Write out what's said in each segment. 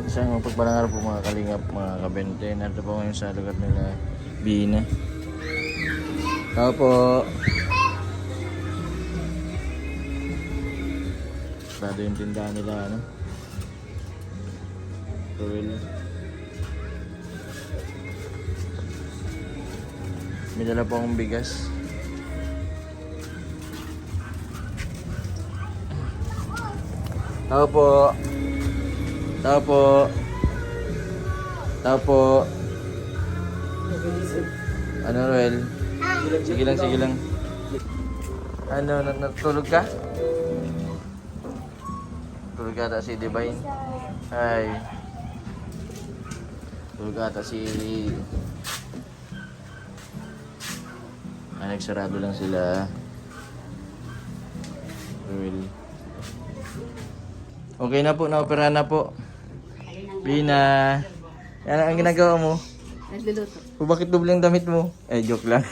isang pagpalangar po mga kalingap, mga kabente. Narito po ngayon sa lugar nila Bina. Tao po. Sarado yung tindahan nila, ano? Ruel. May dala po akong bigas. Tao po. Tao po. Tao po. Ano, Ruel? Sige lang, sige lang. Ano, natulog ka? Tulog ata si Divine. Hi. Tulog ata si... nagsarado lang sila. Ruel. Okay na po, na-opera na po. Bina. Yan ang ginagawa mo. Nagluluto. O bakit doble ang damit mo? Eh, joke lang.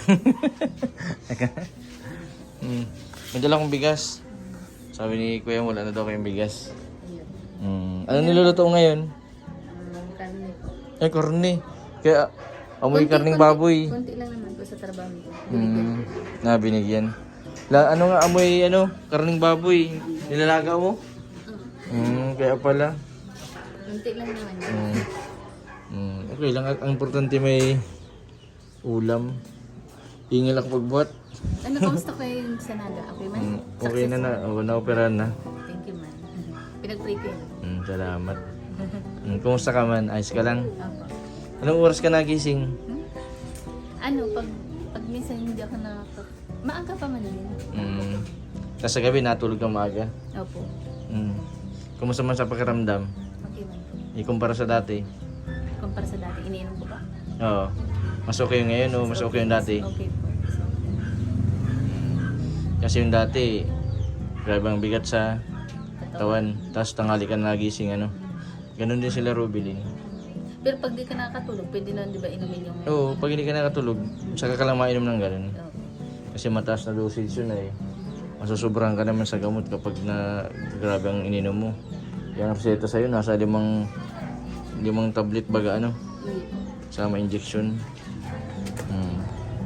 May dala akong bigas. Sabi ni Kuya, wala na daw kayong bigas. Ano niluluto mo ngayon? Karne. Eh, karne. Kaya, amoy karning baboy. Konti lang naman po sa trabaho nito. Binigyan. Ano nga amoy, karning baboy. Nilalaga mo? Kaya pala. Konti lang naman. Okay lang. Ang importante may ulam. Ingil ako pagbuhat. Ano, kamusta kayo yung Sanada? Okay man? Okay na na. Na-operahan na. Thank you man. Pinag-pray ko yun. Salamat. Kumusta ka man? Ayos ka lang? Opo. Anong oras ka nagising? Ano, pag minsan hindi ako maaga pa man din. Tapos sa gabi natulog kang maaga? Opo. Kumusta man sa pakiramdam? Okay man po. Ikumpara sa dati? Kumpara sa dati, iniinom ko ba? Oo. Mas okay yung ngayon o mas okay yung dati? Okay po. Kasi yung dati, grabe ang bigat sa katawan. Tapos tanghali ka nagising, Ganon din sila, Rubilin. Pero pag di ka nakakatulog, pwede na di ba inumin yung... Oo, pag hindi ka nakatulog, saka ka lang mainom ng ganun. Opo. Kasi mataas na dosage yun masusobrahan ka naman sa gamot kapag na grabe ang ininom mo. Yung reseta sa'yo, nasa limang tablet baga, sama injection.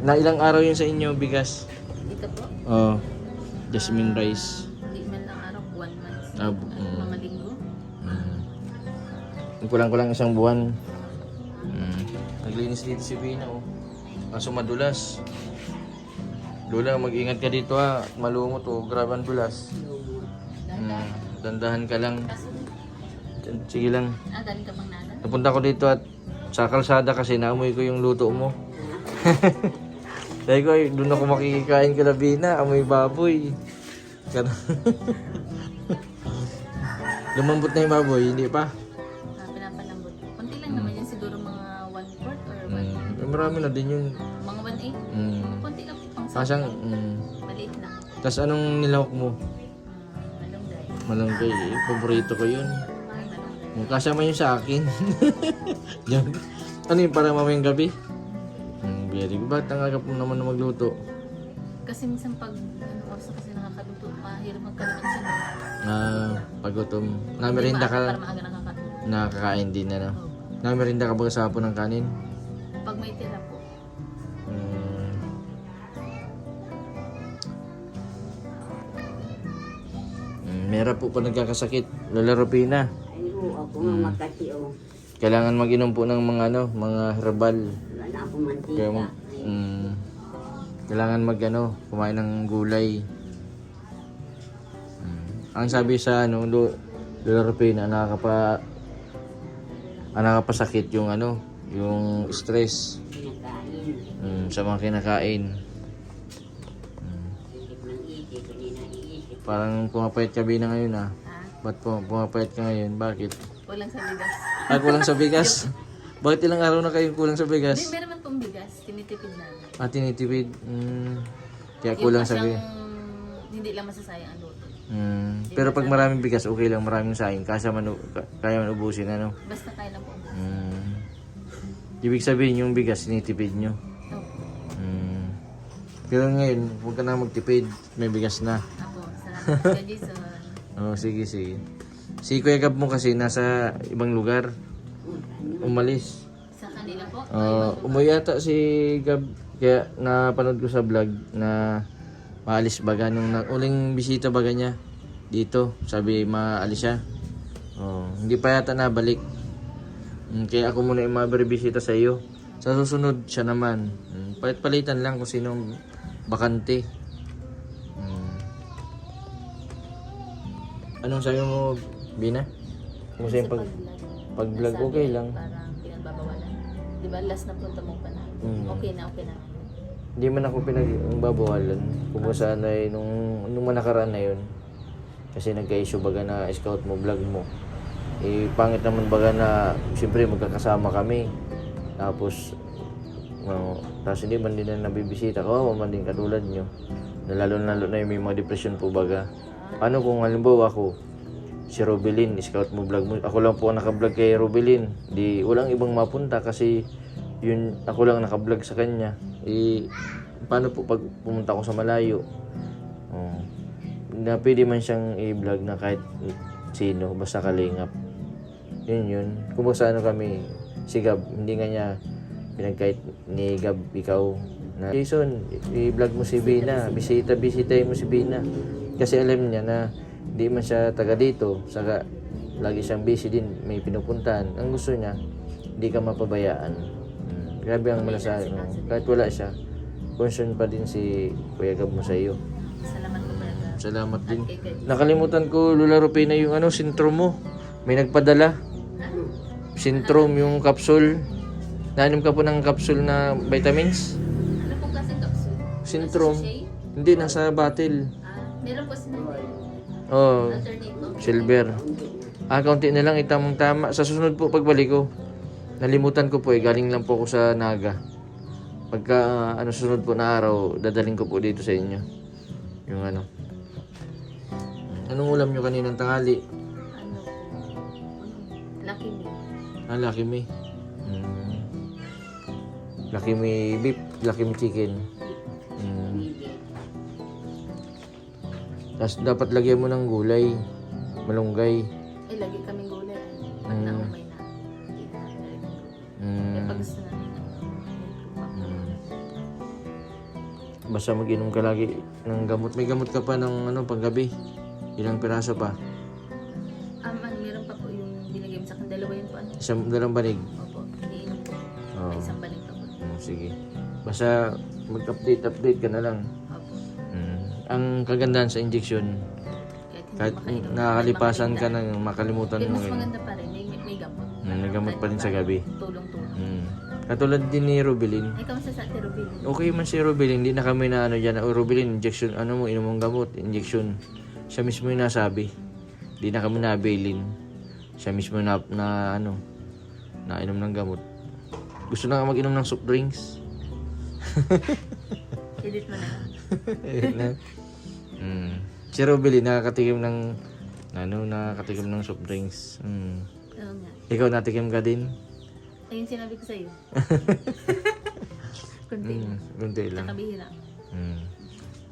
Na ilang araw yun sa inyo, bigas? Dito po, Oo. Jasmine rice. hindi man lang araw, 1 month. Ah, Mga linggo. Kulang-kulang isang buwan. Naglinis dito si Bina, Kaso madulas. Lola, mag-ingat ka dito, malumot, grabe ang dulas. Dandahan ka lang. Sige lang. Galing ka pang nada? Napunta ko dito at sa kalsada kasi naamoy ko yung luto mo. Dahil ko, doon ako makikikain kala Bina, amoy baboy. Lumambot na yung baboy, hindi pa? Pinapalambot. Kunti lang naman yan, siguro mga 1/4 or 1/8. Marami na din yun. Mga 1/8? Kunti lang po pang Kasang, maliit lang. tas anong nilawak mo? Malunggay. Malunggay, paborito ko yun. Malunggay. Kasama yun sa akin. Yan. Ano yun, para mamayang gabi? Very good. Bakit ang agap mo naman na magluto? Kasi minsan pag oras kasi nakakaluto, mahirap magkaroon siya. Pagutom. Namerinda Para ka, maaga nakakatulog. nakakain din, Namerinda ka ba sa hapon ng kanin? Pag may tira po. Meron po pa nagkakasakit. Lola Rupina. Ay, ako nga makati, Kailangan mag-inom po ng mga mga herbal. Wala na ako Kaya mantika. kailangan kumain ng gulay. Ang sabi sa Lola Rupina, nakakapasakit yung yung stress Kinakain. sa mga kinakain. Isip ng isip, hindi na iisip. Parang pumapayat ka Bina ngayon Ba't pumapayat ka ngayon? Bakit? Walang sa bigas. Kulang sa bigas? Bakit ilang araw na kayong kulang sa Hindi, bigas? meron man pong bigas. Tinitipid namin. Tinitipid. Kaya kulang sa bigas. Hindi lang masasayang ang luto. Pero pag maraming bigas, okay lang, maraming sayang. Kaya man ubusin, Basta kaya lang po. Ibig sabihin, yung bigas, tinitipid nyo. Opo. Pero ngayon, huwag ka na magtipid. May bigas na. Salamat Kuya Jason. Sige. Si Kuya Gab mo kasi nasa ibang lugar. Umalis. Sa kanila po. Umuwi yata si Gab. Kaya napanood ko sa vlog na maalis baga nung uling bisita baga niya dito. Sabi maalis siya. Hindi pa yata nabalik. Kaya ako muna yung mabibisita sa iyo. Sa susunod siya naman. Palit-palitan lang kung sinong bakante. Anong sabi mo, Bina? Kumusta yung pag-vlog? Okay lang. Parang pinagbabawalan. Di ba last na punta mo pa na? Okay na. Hindi man ako pinagbabawalan. Kung saan ay nung nakaraan na yun. Kasi nagka-issue baga na scout mo, vlog mo. Pangit naman baga na siyempre magkakasama kami. Tapos hindi man din na nabibisita. Kawawa man din katulad nyo. Lalo na yung may mga depression po baga. Paano kung halimbawa ako, si Robelin, scout mo vlog mo. Ako lang po ang naka-vlog kay Robelin. Walang ibang mapunta kasi yun, ako lang naka-vlog sa kanya. Paano po pag pumunta ako sa malayo? Na pwede man siyang i-vlog na kahit sino, basta kalingap. Yun. Kung sa ano kami, si Gab, hindi nga niya pinagkait ni Gab, ikaw. Na, Jason, i-vlog mo si Bina. Bisitahin mo si Bina. Kasi alam niya na hindi man siya taga dito. Saka lagi siyang busy din, may pinupuntahan. Ang gusto niya, hindi ka mapabayaan. Grabe ang malasakit. Kahit wala siya, concern pa din si Kuya Gab mo sa iyo. Salamat po talaga. Salamat din. Nakalimutan ko, Lola Rupina, yung sintrom mo. May nagpadala. Sintrom, yung capsule. Nainom ka po ng capsule na vitamins? Ano po kasi capsule? Sintrom. Hindi, nasa bottle. Meron po sinabi. Alternate po. Silver. Kaunti na lang, itamang tama. Sa susunod po pagbalik ko, nalimutan ko po galing lang po ako sa Naga. Pagka susunod po na araw, dadaling ko po dito sa inyo. Yung Anong ulam nyo kaninang tanghali? Lucky Me. Lucky Me. Lucky Me beef, Lucky Me chicken. Tapos dapat lagyan mo ng gulay, malunggay. Lagi kaming gulay. Pag naumay na. Pag gusto na Basta mag-inom ka lagi ng gamot. May gamot ka pa ng panggabi. Ilang piraso pa? Meron pa po yung binigay mo sa akin. Dalawa yun po. Dalawang banig? Opo. Iniinom po. May isang balik pa po. Sige. Basta mag-update ka na lang. Opo. Ang kagandahan sa injection, kahit nakakalipasan ka nang makalimutan mo. Mas maganda pa rin. May gamot. May gamot pa rin sa gabi. Tulong-tulong. Katulad din ni Robelin. Ikaw sa Ate Robelin. Okay man si Robelin, hindi na kami na dyan. Robelin, injection, inom mong gamot, injection. Siya mismo yung nasabi. Hindi na kami nabilin. Siya mismo na inom ng gamot. Gusto na nga mag-inom ng soft drinks. Edit mo na. Edit na. Si Robelin, nakakatikim ng soft drinks. Oo nga. Ikaw natikim ka din? Ayun sinabi ko sa'yo. Kunti lang. Nakabihira.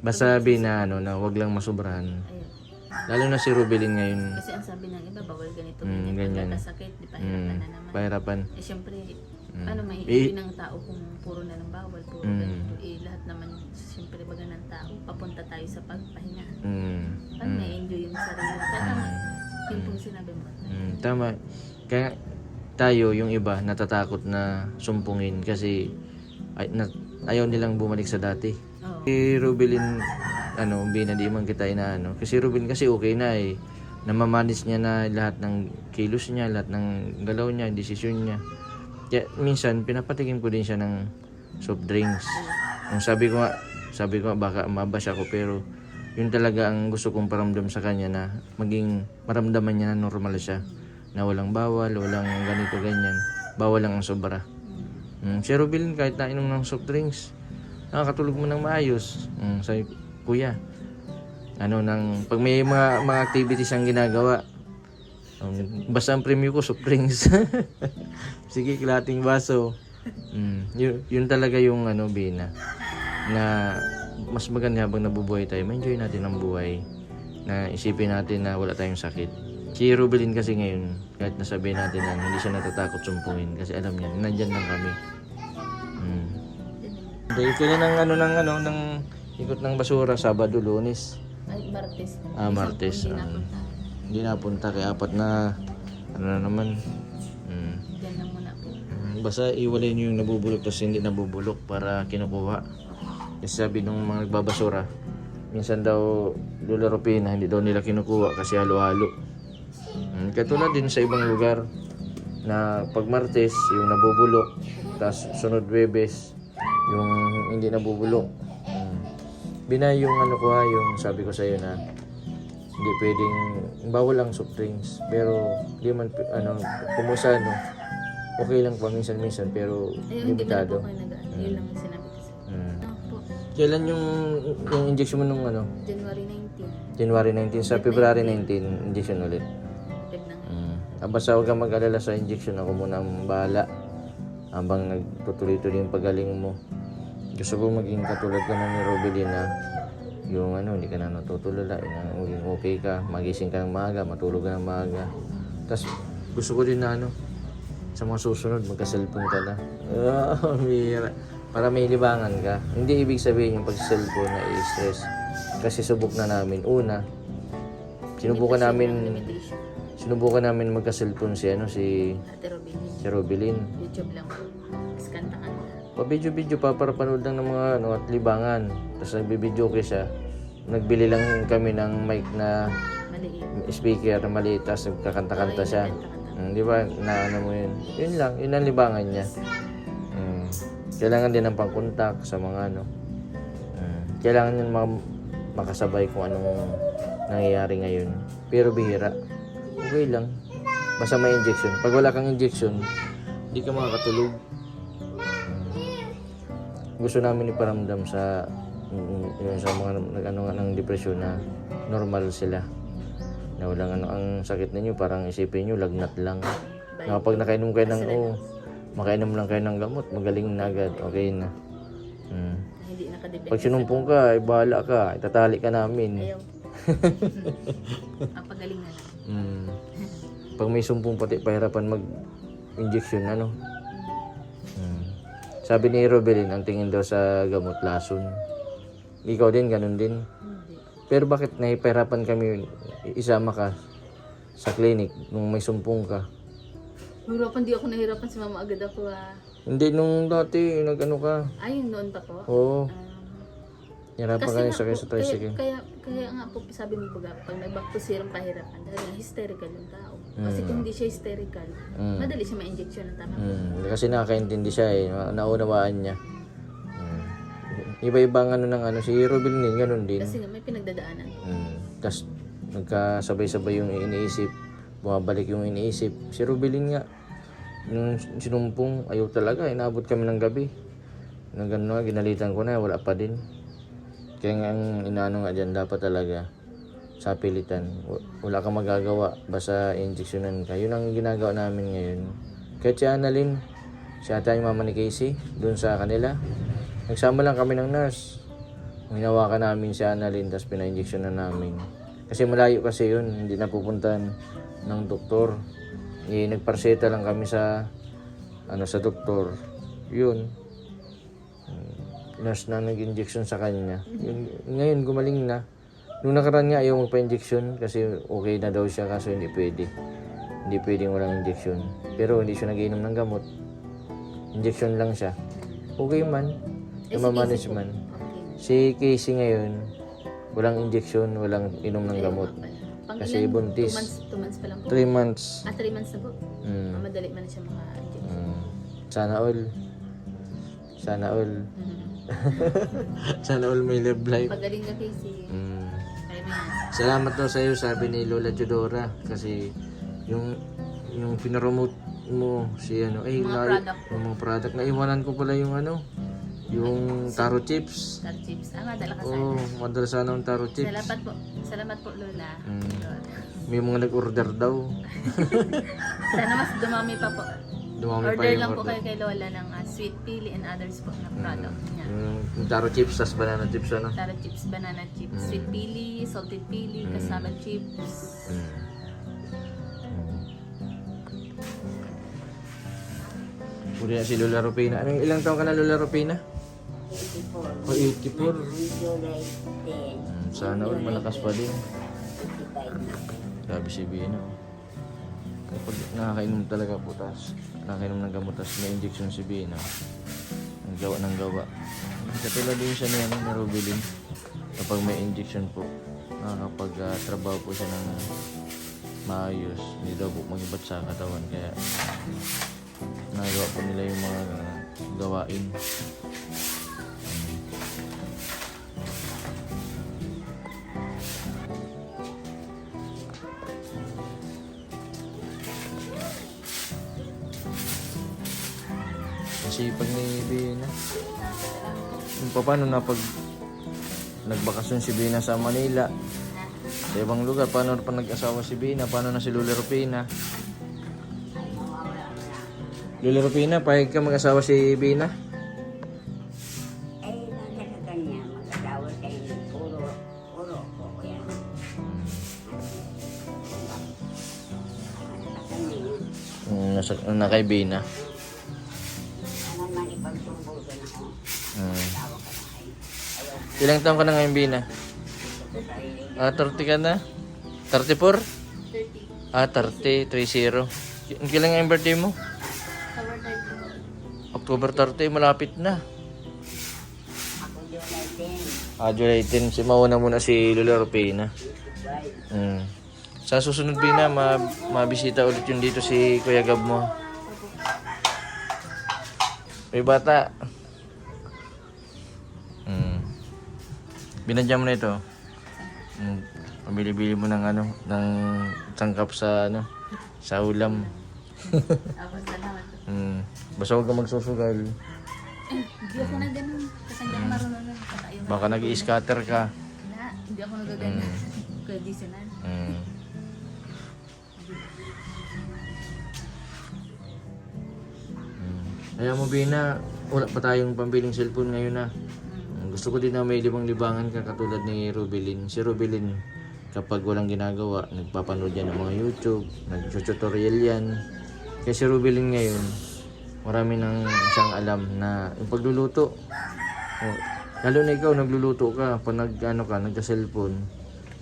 Basta sabi na wag lang masubrahan. Ayun. Lalo na si Robelin ngayon. Kasi ang sabi ng iba, bawal ganito. Ganyan. Pagkakasakit, di pahirapan na naman. Pahirapan. Siyempre, may hindi ng tao kung puro na lang bawal, puro ganito. Lahat naman, siyempre baga ng tao, papunta tayo sa pagpahinga. Paano may enjoy yung sarili? Tama. Yun pong sinabi mo. Tama. Kaya tayo, yung iba, natatakot na sumpungin kasi ayaw nilang bumalik sa dati. Si Robelin, Bina, di man kita inaano. Kasi Robelin kasi okay na Namamanage niya na lahat ng kilos niya, lahat ng galaw niya, desisyon niya. Kaya minsan, pinapatikim ko din siya ng soft drinks. Sabi ko nga, baka mabash ako, pero yun talaga ang gusto kong paramdam sa kanya na maging maramdaman niya na normal siya. Na walang bawal, walang ganito, ganyan. Bawal lang ang sobra. Si Robelin, kahit nainom ng soft drinks, nakakatulog mo ng maayos. Sabi, kuya, pag may mga activities ang ginagawa, basta ang premyo ko, soft drinks. Sige, kalating baso. Yun talaga yung Bina, na mas maganda habang nabubuhay tayo, ma-enjoy natin ang buhay. Na isipin natin na wala tayong sakit. Si Rubilin kasi ngayon, kahit nasabihin natin na hindi siya natatakot sumpuin kasi alam niya, nandyan lang kami. Dahil kaya ng ikot ng basura, Sabado, Lunes. Ay, Martes. Martes. Hindi napunta. Hindi napunta kaya apat na na naman. Diyan lang muna po. Basta iwalay niyo yung nabubulok tapos hindi nabubulok para kinukuha. Kasi sabi nung mga nagbabasura, minsan daw Lola Rupina, hindi daw nila kinukuha kasi halo-halo. Katulad din sa ibang lugar na pag Martes yung nabubulok, tapos sunod Webes yung hindi nabubulok. Binay yung yung sabi ko sa iyo na hindi pwedeng bawal ang soft drinks pero di man kumusta okay lang pa minsan pero Ayun, hindi man limitado. po kayo nag-ano. Yun lang yung sinabi ko sa po. Kailan yung injection mo nung January 19. January 19 sa February 19 injection ulit. Feb na nga. Basta huwag kang mag-alala sa injection, ako muna ang bahala habang nagtutuloy-tuloy yung pagaling mo. Gusto ko maging katulad ka na ni Robilin na yung hindi ka na natutulala, maging okay ka, magising ka ng maaga, matulog ka ng maaga. Tapos gusto ko din na sa mga susunod magka-cellphone ka na. Mira. Para may libangan ka. Hindi ibig sabihin yung pag-cellphone na i-stress. Kasi subok na namin. Una, sinubukan namin magka-cellphone si Ate Robin. si Robilin. YouTube lang po. Tapos kanta ka na. Pa-video pa para panood lang ng mga at libangan. Tapos nagbibideo ko siya. Nagbili lang kami ng mic na Maliit. speaker na maliit tapos nagkakanta-kanta siya. Kanta-kanta. Di ba? Mo yun. Yun lang. Yun ang libangan niya. Kailangan din ng pangkontak sa mga kailangan yun makasabay kung anong nangyayari ngayon. Pero bihira. Okay lang. Basta may injection. Pag wala kang injection, hindi ka makakatulog. Gusto namin iparamdam sa mga ng depresyon na normal sila. Na walang ang sakit ninyo, parang isipin nyo, lagnat lang. Na kapag nakainom kayo makainom lang kayo ng gamot, magaling na agad, okay na. Hindi nakadepende. Pag sinumpong ka, bahala ka, itatali ka namin. Ayaw. Pagaling na lang. Pag may sumpong pati pahirapan mag-injection, Sabi ni Robelin, ang tingin daw sa gamot, lason. Ikaw din, ganun din. Hindi. Pero bakit nahihirapan kami isama ka sa clinic nung may sumpong ka? Hirapan, di ako nahirapan si mama agad ako Hindi, nung dati, nag-ano ka. Ay, yung noon pa po? Oo. Hirapan ka rin Kasi sa tricycle. kaya nga po sabi mo baga, pag nag-back to serum pahirapan dahil nga hysterical yung tao. Kasi kung hindi siya hysterical, madali siya ma-injection ng tama. Kasi nakakaintindi siya naunawaan niya. Iba-ibang si Robin din, ganun din. Kasi nga may pinagdadaanan. Tapos nagkasabay-sabay yung iniisip, bumabalik yung iniisip. Si Rubilin nga, nung sinumpong, ayaw talaga, inaabot kami ng gabi. Nang gano'n, ginalitan ko na, wala pa din. Kaya nga ang inaano nga dyan, dapat talaga sa pilitan. Wala kang magagawa, basta injectionan ka. Yun ang ginagawa namin ngayon. Kahit si Annalyn, si ata yung mama ni Casey, dun sa kanila, nagsama lang kami ng nurse. Hinawakan namin si Annalyn, tapos pina-injection na namin. Kasi malayo kasi yun, hindi napupuntahan ng doktor. Nagparseta lang kami sa sa doktor. Yun. Nurse na nag-injection sa kanya. Ngayon gumaling na. Nung nakaraan nga ayaw magpa-injection kasi okay na daw siya kaso hindi pwede. Hindi pwedeng walang injection. Pero hindi siya nag-inom ng gamot. Injection lang siya. Okay man. Namamanage man. Si Casey ngayon, walang injection, walang inom ng gamot. Kasi buntis. 2 months pa lang po. 3 months. 3 months na po. Madali man na siya maka-injection. Sana all. Sana all. Sana all may live life. Pagaling na Casey. Kaya mo yan. Salamat daw sa iyo, sabi ni Lola Jodora. Kasi yung pinaromote mo si yung mga product. Naiwanan ko pala yung yung taro chips. Taro chips. Madala ka Oo, madala sana yung taro chips. Salamat po Lola. May mga nag-order daw. Sana mas dumami pa po. Dumami pa Order yung lang po kayo kay Lola ng sweet pili and others po na product niya. Yung taro chips, tas banana chips Taro chips, banana chips, sweet pili, salted pili, cassava chips. Uli na si Lola Rupina. Anong ilang taon ka na, Lola Rupina? 84. Oh, 84. Ang July 10. Sana all malakas pa din. 55 na. Grabe si Bina. Kapag nakakainom talaga putas, nakakainom ng gamutas, may injection si Bina. Ang gawa ng gawa. Katulad din siya niya ng Rubilin. Kapag may injection po, nakakapag-trabaho po siya ng maayos. Hindi daw po mag-ibat sa katawan. Kaya nagawa po nila yung mga gawain. Kasi pag ni Bina, paano na pag nagbakasyon si Bina sa Manila, sa ibang lugar, paano pa nag-asawa si Bina, paano na si Lola Rupina? Lola Rupina, pahig ka mag-asawa si Bina? Eh, nasa kanya, mag-asawa kayo. Puro po yan. Nasa kanya yun. Na kay Bina. Ano man ipagtumbugan ako. Tawa ka na kayo. Ayaw Ilang taon ka na ngayon, Bina? ko sa sarili. 30 ka na? 34? 30. 30, 30. Kailan nga yung birthday mo? Cover 30. October 30, malapit na. Ako July 10. July 10, si mauna muna si Lola Rupina. Right. Sa susunod, Bina, mabisita ulit yung dito si Kuya Gab mo. May bata. Binadya mo na ito. Pabili-bili mo ng ng tangkap sa sa ulam. Tapos salamat. Basta huwag ka magsusugal. Hindi ako na ganun. Kasi hindi ako marunong na. Baka nag-i-scatter ka. Hindi ako nagagana. Kaya di sinan. Kaya mo, Bina, wala pa tayong pambiling cellphone ngayon na. Gusto ko din na may libang-libangan ka katulad ni Rubilin. Si Rubilin, kapag walang ginagawa, nagpapanood yan ng mga YouTube, nag-tutorial yan. Kaya si Rubilin ngayon, marami nang siyang alam na yung pagluluto. Lalo na ikaw, nagluluto ka, pag nagka-cellphone,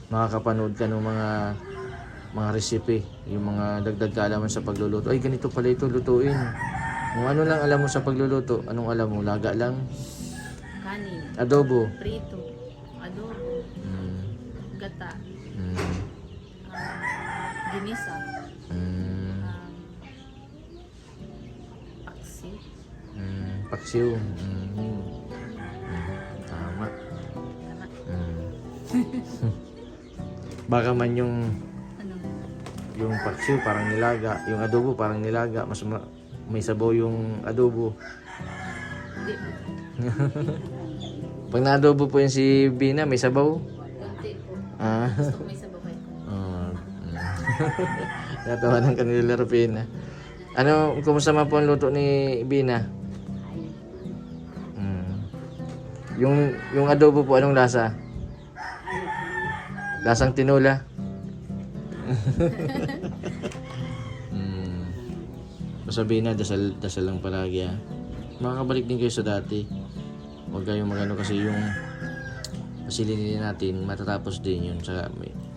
makakapanood ka ng mga recipe, yung mga dagdag kaalaman sa pagluluto. Ay, ganito pala ito, lutuin. Kung ano lang alam mo sa pagluluto, anong alam mo? Laga lang? Kanin. Adobo? Prito. Adobo. Gata. Ginisa. Paksi. Paksiw. Tama. Tama. Baka man yung Ano? paksiw parang nilaga, yung adobo parang nilaga, mas may sabaw yung adobo. Hindi. Pag na-adobo po yung si Bina, may sabaw. Kunti po. Ah. Gusto ko may sabaw kayo. Natawanan ka nila Rupina. Ano, kumusta man po ang luto ni Bina? Yung adobo po, anong lasa? Lasang tinola? Basta Bina, dasal lang palagi ha. Makakabalik din kayo sa dati. Huwag kayong magano kasi yung pasilinin natin, matatapos din yun. Saka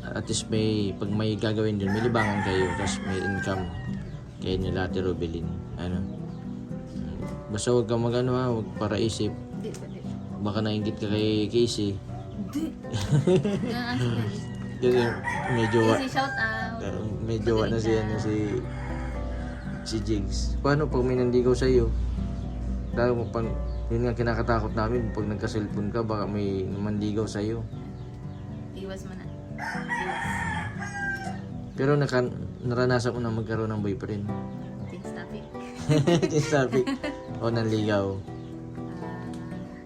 at least pag may gagawin din, may libangan kayo, tapos may income kayo nila Ate Rubilin. Basta huwag kang magano ha, huwag para isip. Hindi pa din. Baka nainggit ka kay Casey. Hindi. Kasi medyo Easy shout out. medyo na si Jigs. Paano pag may nandigaw sa iyo? Dahil yun nga kinakatakot namin pag nagka-cellphone ka baka may mandigaw sa iyo. Iwas mo na. Iwas. Pero naranasan mo na magkaroon ng boyfriend. Change topic. Change topic. O nanligaw.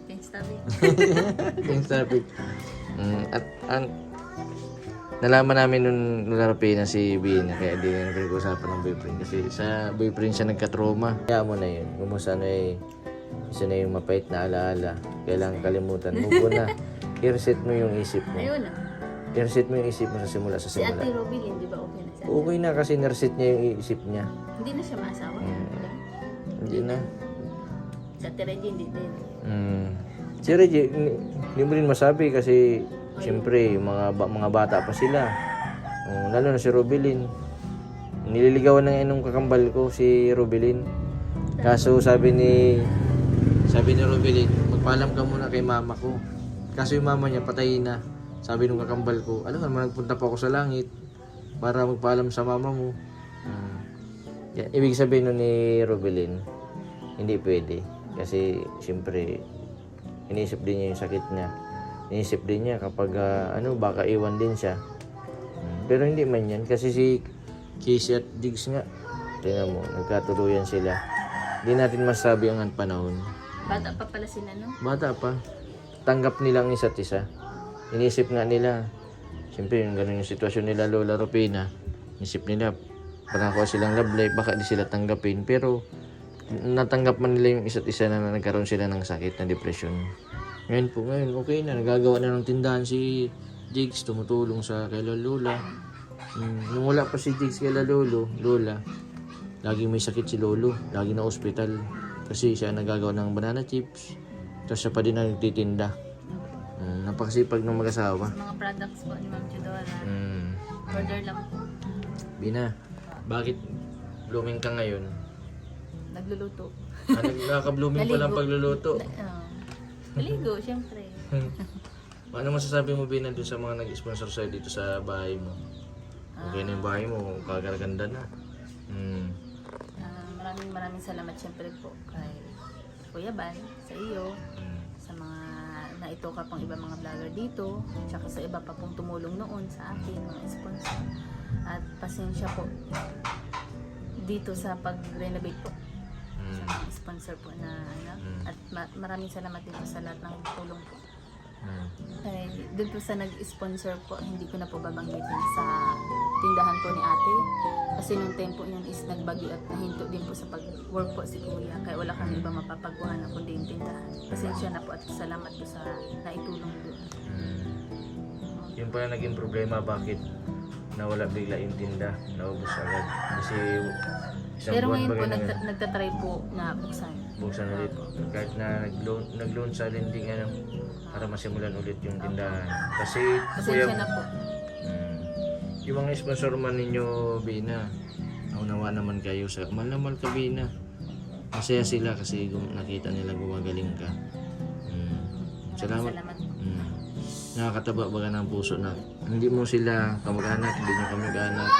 Change topic. Change topic. Nalaman namin nung nalarapin na si Bina kaya di na pinag-usapan ng boyfriend kasi sa boyfriend siya nagka-trauma. Kaya mo na yun. Kumusta na isa na yung mapait na alaala. Kailangan kalimutan. Move na. I-reset mo yung isip mo. Ayun na. I-reset mo yung isip mo sa simula. Si Ate Rubilin, di ba okay na siya? Okay na kasi na-reset niya yung isip niya. Hindi na siya maasawa. Hindi na. Sa Tereji, hindi din. Si Reggie, hindi mo rin masabi kasi siyempre mga bata pa sila. Lalo na si Rubilin. Nililigawan na nga nung kakambal ko si Rubilin. Kaso sabi ni Rubilin, magpaalam ka muna kay mama ko. Kaso yung mama niya patay na. Sabi nung kakambal ko, alam nga, nagpunta pa ako sa langit para magpaalam sa mama mo. Ibig sabihin nun ni Rubilin, hindi pwede. Kasi siyempre, iniisip din niya yung sakit niya. Iniisip din niya kapag baka iwan din siya. Pero hindi man yan. Kasi si Casey at Diggs nga, tingnan mo, nagkatuluyan sila. Hindi natin masabi ang panahon. Bata pa pala sila, no? Bata pa. Tanggap nilang isa't isa. Iniisip nga nila, siyempre yung ganun yung sitwasyon nila Lola Rupina, inisip nila, parang kuha silang love life, baka di sila tanggapin. Pero natanggap man nila yung isa't isa na nagkaroon sila ng sakit na depression. Ngayon okay na, nagagawa na ng tindahan si Jigs, tumutulong sa kay Lola. Nung wala pa si Jigs kay Lola, lagi may sakit si Lolo, lagi na ospital. Kasi siya nagagawa ng banana chips, tapos siya pa din ang nagtitinda. Napakasipag ng mag-asawa. Mga products po ni Ma'am Chudora. Order lang po. Bina, bakit blooming ka ngayon? Nagluluto. Nakaka-blooming pa lang pagluluto. Maligo, syempre. Ano masasabi mo, Bina, dun sa mga nag-sponsor sa'yo dito sa bahay mo? Okay na yung bahay mo, kagaraganda na. Maraming salamat syempre po kay Kuya Ban, sa iyo, sa mga naitoka pang iba mga vlogger dito, tsaka sa iba pa pong tumulong noon sa akin, mga sponsor. At pasensya po dito sa pag-renovate po sa mga sponsor po na at maraming salamat din po sa lahat ng tulong po. Doon po sa nag-sponsor po, hindi ko na po babanggitin sa tindahan po ni ate. Kasi nung tempo yun is nagbagyo at nahinto din po sa pag-work po si Kuya. Kaya wala kami iba mapapagawa na kundi yung tindahan. Pasensya na po at salamat po sa naitulong doon. Yun pala naging problema, bakit nawala bigla yung tinda, naubos agad. Kasi isang Pero buwan ngayon po ba ganun? nagtatry po na buksan. Buksan ulit. Kahit na nag-loan sa lending para masimulan ulit yung tindahan. Kasi Pasensya na po. Yung mga sponsor man ninyo, Bina, naunawa naman kayo sa mahal na mahal ka, Bina. Masaya sila kasi nakita nila gumagaling ka. Salamat. Nakakataba baga ng puso na hindi mo sila kamag-anak, hindi nyo kamag-anak,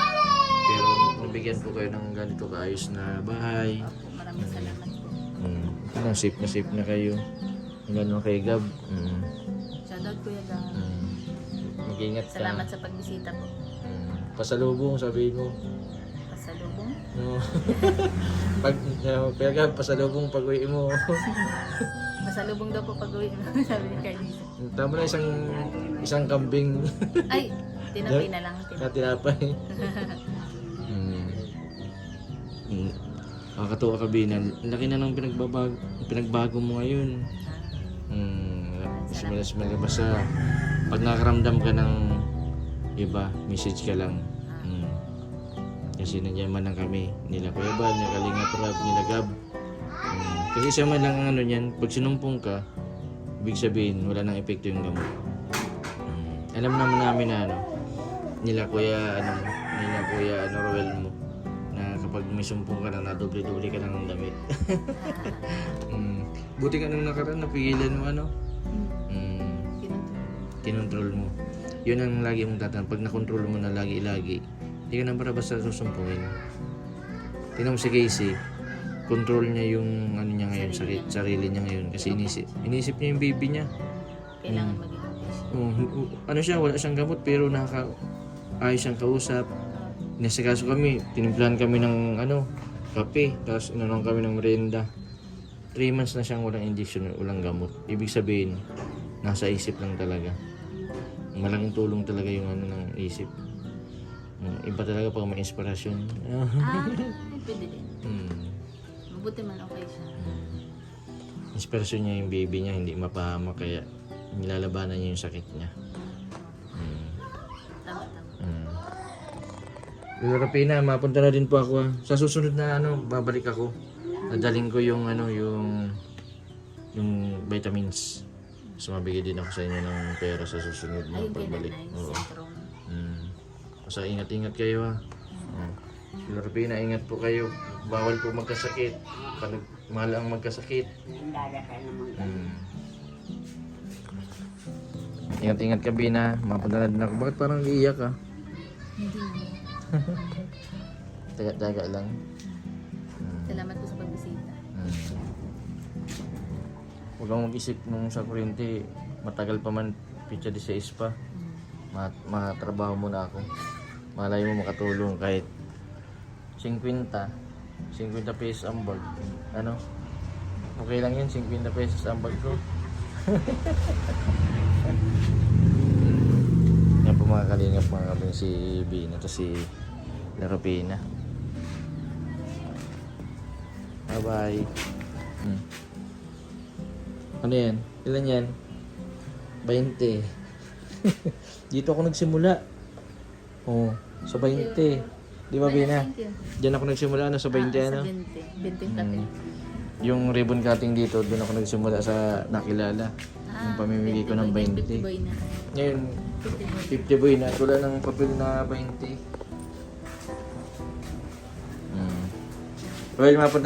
pero nabigyan po kayo ng ganito kaayos na bahay. Opo, maraming salamat po. Safe na kayo. Gano'n kay Gab. Shoutout Kuya Gab. Mag-ingat ka. Salamat sa pagbisita po. Pasalubong, sabihin mo. Pasalubong? Kaya Gab, pasalubong pag-uwi mo. Pasalubong daw po pag-uwi. Sabi ni Carlisa. Tama na isang kambing. Ay, tinapay na lang. Na tinapay. Nakakatuwa ka, Bina. Laki na ng pinagbago mo ngayon. Smell ka. Basta pag nakaramdam ka ng iba, message ka lang. Kasi nandiyan man lang kami. Nila Kuya Bal, nila Kalingap Rab, nila Gab. Kasi isa man lang ang niyan, pag sinumpong ka, ibig sabihin, wala nang epekto yung gamot. Alam naman namin na nila Kuya Roel mo, na kapag may sumpong ka na, nadoble-doble ka ng damit. Buti ka nung nakaraan, napigilan mo kinontrol mo. Yun ang lagi mong tatandaan. Pag nakontrol mo na lagi-lagi, hindi ka na para basta susumpungin. Tingnan mo si Casey, control niya yung niya ngayon, sarili niya ngayon. Kasi inisip niya yung baby niya. Kailangan maging siya, wala siyang gamot pero ayos siyang kausap. Nasikaso kami, tinimplahan kami ng kape, tapos inanong kami ng merienda. 3 months na siyang walang injection, walang gamot. Ibig sabihin, nasa isip lang talaga. Malaking tulong talaga yung ng isip. Iba talaga pag may inspirasyon. Pwede din. Mabuti man okay siya. Inspirasyon niya yung baby niya, hindi mapahamak, kaya nilalabanan niya yung sakit niya. Tama. Lola Rapina, mapunta na din po ako. Sa susunod na babalik ako. Nadaling ko yung ano, yung vitamins. So mabigay din ako sa inyo ng pera sa susunod na Ayun kay pagbalik. nanay, Oo. sentrum. Basta ingat-ingat kayo ha. Pilipina, ingat po kayo. Bawal po magkasakit. Mahal ang magkasakit. Ang dadasal naman kami. Ingat-ingat ka, Bina. Mapunta na din ako. Bakit parang iiyak ka? Hindi mo. Taga-taga lang. Salamat po sa pagbisita. Huwag kang mag-isip nung sa kuryente. Matagal pa man, pitsa 16 pa. Matrabaho muna ako. Malay mo makatulong kahit 50 pesos ang bag. Ano? Okay lang yun, 50 pesos ang bag ko. Yan po mga kalingap, mga kabing si Bina to si Laropina. Bye bye. Ano yan? Ilan yan? 20. Dito ako nagsimula. Oh, sa 20. Di ba, Bina? Thank you. Diyan ako nagsimula sa 20 ano? Sa 20. 20 cutting. Yung ribbon cutting dito, doon ako nagsimula sa nakilala. Yung pamimigay ko ng 50 20. boy na. Ngayon, 50 boy. 50 boy na. Wala ng papel na 20. Well, mapunta